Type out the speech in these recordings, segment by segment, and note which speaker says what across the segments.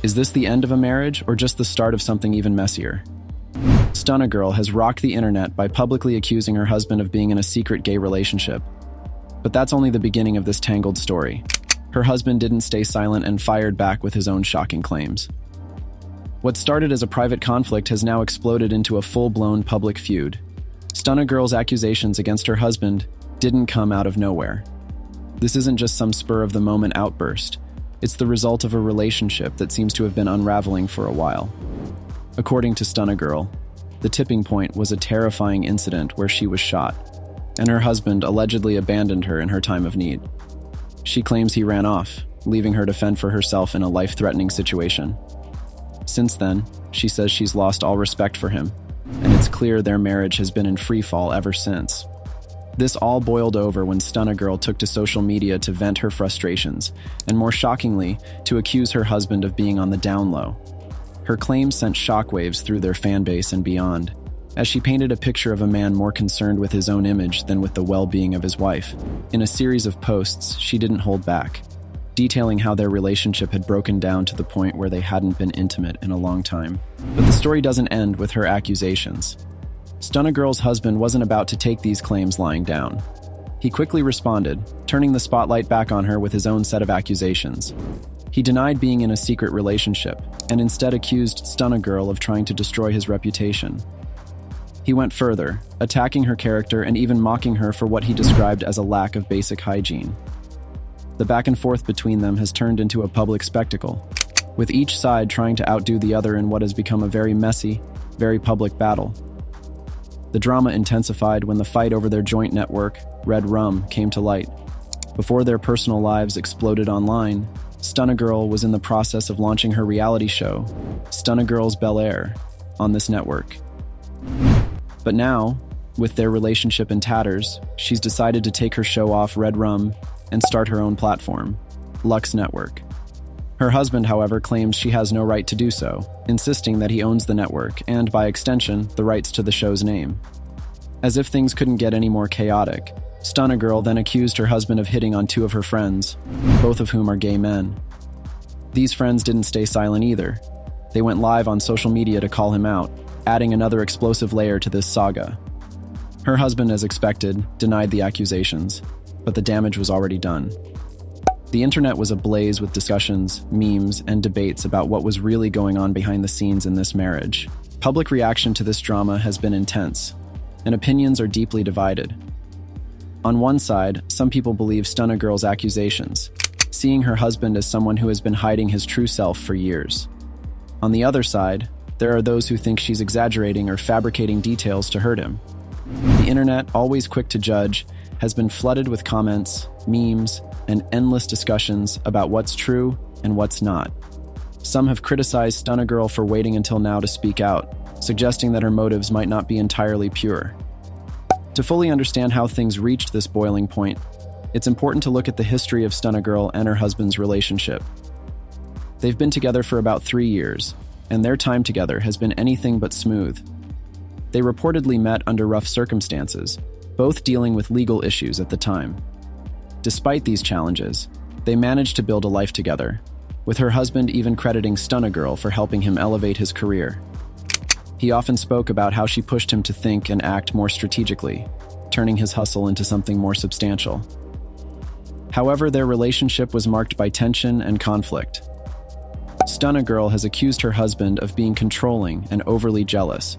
Speaker 1: Is this the end of a marriage or just the start of something even messier? Stunna Girl has rocked the internet by publicly accusing her husband of being in a secret gay relationship. But that's only the beginning of this tangled story. Her husband didn't stay silent and fired back with his own shocking claims. What started as a private conflict has now exploded into a full-blown public feud. Stunna Girl's accusations against her husband didn't come out of nowhere. This isn't just some spur-of-the-moment outburst. It's the result of a relationship that seems to have been unraveling for a while. According to Stunna Girl, the tipping point was a terrifying incident where she was shot, and her husband allegedly abandoned her in her time of need. She claims he ran off, leaving her to fend for herself in a life-threatening situation. Since then, she says she's lost all respect for him, and it's clear their marriage has been in freefall ever since. This all boiled over when Stunna Girl took to social media to vent her frustrations, and more shockingly, to accuse her husband of being on the down low. Her claims sent shockwaves through their fan base and beyond, as she painted a picture of a man more concerned with his own image than with the well-being of his wife. In a series of posts, she didn't hold back, detailing how their relationship had broken down to the point where they hadn't been intimate in a long time. But the story doesn't end with her accusations. Stunna Girl's husband wasn't about to take these claims lying down. He quickly responded, turning the spotlight back on her with his own set of accusations. He denied being in a secret relationship, and instead accused Stunna Girl of trying to destroy his reputation. He went further, attacking her character and even mocking her for what he described as a lack of basic hygiene. The back and forth between them has turned into a public spectacle, with each side trying to outdo the other in what has become a very messy, very public battle. The drama intensified when the fight over their joint network, Red Rum, came to light. Before their personal lives exploded online, Stunna Girl was in the process of launching her reality show, Stunna Girl's Bel Air, on this network. But now, with their relationship in tatters, she's decided to take her show off Red Rum and start her own platform, Lux Network. Her husband, however, claims she has no right to do so, insisting that he owns the network and, by extension, the rights to the show's name. As if things couldn't get any more chaotic, Stunna Girl then accused her husband of hitting on two of her friends, both of whom are gay men. These friends didn't stay silent either. They went live on social media to call him out, adding another explosive layer to this saga. Her husband, as expected, denied the accusations, but the damage was already done. The internet was ablaze with discussions, memes, and debates about what was really going on behind the scenes in this marriage. Public reaction to this drama has been intense, and opinions are deeply divided. On one side, some people believe Stunna Girl's accusations, seeing her husband as someone who has been hiding his true self for years. On the other side, there are those who think she's exaggerating or fabricating details to hurt him. The internet, always quick to judge, has been flooded with comments, memes, and endless discussions about what's true and what's not. Some have criticized Stunna Girl for waiting until now to speak out, suggesting that her motives might not be entirely pure. To fully understand how things reached this boiling point, it's important to look at the history of Stunna Girl and her husband's relationship. They've been together for about 3 years, and their time together has been anything but smooth. They reportedly met under rough circumstances, both dealing with legal issues at the time. Despite these challenges, they managed to build a life together, with her husband even crediting Stunna Girl for helping him elevate his career. He often spoke about how she pushed him to think and act more strategically, turning his hustle into something more substantial. However, their relationship was marked by tension and conflict. Stunna Girl has accused her husband of being controlling and overly jealous,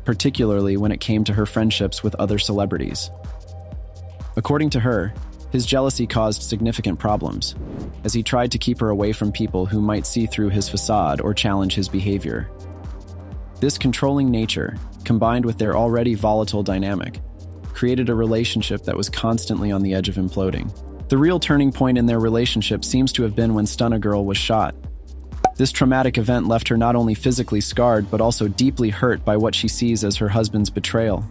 Speaker 1: particularly when it came to her friendships with other celebrities. According to her, his jealousy caused significant problems, as he tried to keep her away from people who might see through his facade or challenge his behavior. This controlling nature, combined with their already volatile dynamic, created a relationship that was constantly on the edge of imploding. The real turning point in their relationship seems to have been when Stunna Girl was shot. This traumatic event left her not only physically scarred, but also deeply hurt by what she sees as her husband's betrayal.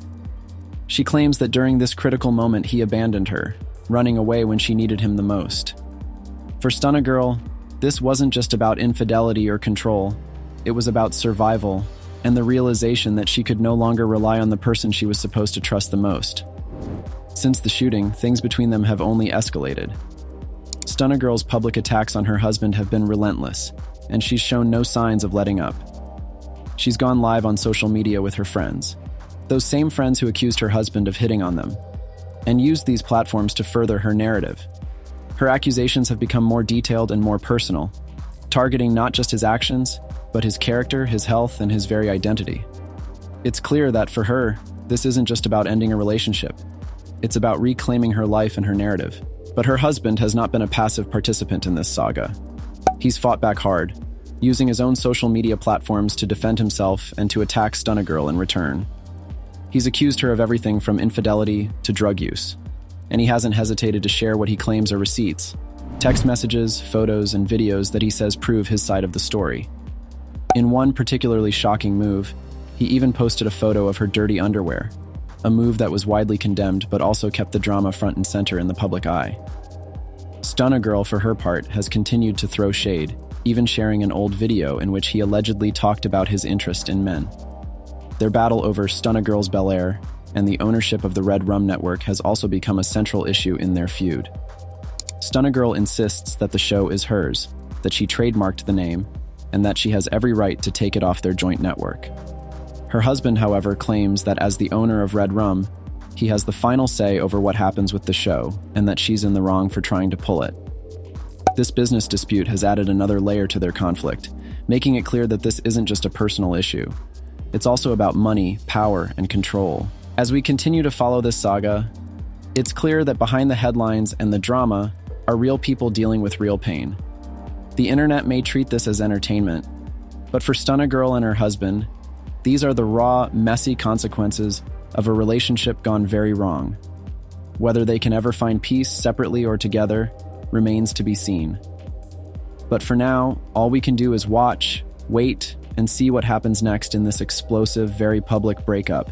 Speaker 1: She claims that during this critical moment he abandoned her, running away when she needed him the most. For Stunna Girl, this wasn't just about infidelity or control. It was about survival and the realization that she could no longer rely on the person she was supposed to trust the most. Since the shooting, things between them have only escalated. Stunna Girl's public attacks on her husband have been relentless, and she's shown no signs of letting up. She's gone live on social media with her friends, those same friends who accused her husband of hitting on them, and used these platforms to further her narrative. Her accusations have become more detailed and more personal, targeting not just his actions, but his character, his health, and his very identity. It's clear that for her, this isn't just about ending a relationship. It's about reclaiming her life and her narrative. But her husband has not been a passive participant in this saga. He's fought back hard, using his own social media platforms to defend himself and to attack Stunna Girl in return. He's accused her of everything from infidelity to drug use, and he hasn't hesitated to share what he claims are receipts, text messages, photos, and videos that he says prove his side of the story. In one particularly shocking move, he even posted a photo of her dirty underwear, a move that was widely condemned but also kept the drama front and center in the public eye. Stunna Girl, for her part, has continued to throw shade, even sharing an old video in which he allegedly talked about his interest in men. Their battle over Stunna Girl's Bel Air and the ownership of the Red Rum Network has also become a central issue in their feud. Stunna Girl insists that the show is hers, that she trademarked the name, and that she has every right to take it off their joint network. Her husband, however, claims that as the owner of Red Rum, he has the final say over what happens with the show, and that she's in the wrong for trying to pull it. This business dispute has added another layer to their conflict, making it clear that this isn't just a personal issue. It's also about money, power, and control. As we continue to follow this saga, it's clear that behind the headlines and the drama are real people dealing with real pain. The internet may treat this as entertainment, but for Stunna Girl and her husband, these are the raw, messy consequences of a relationship gone very wrong. Whether they can ever find peace separately or together remains to be seen. But for now, all we can do is watch, wait, and see what happens next in this explosive, very public breakup.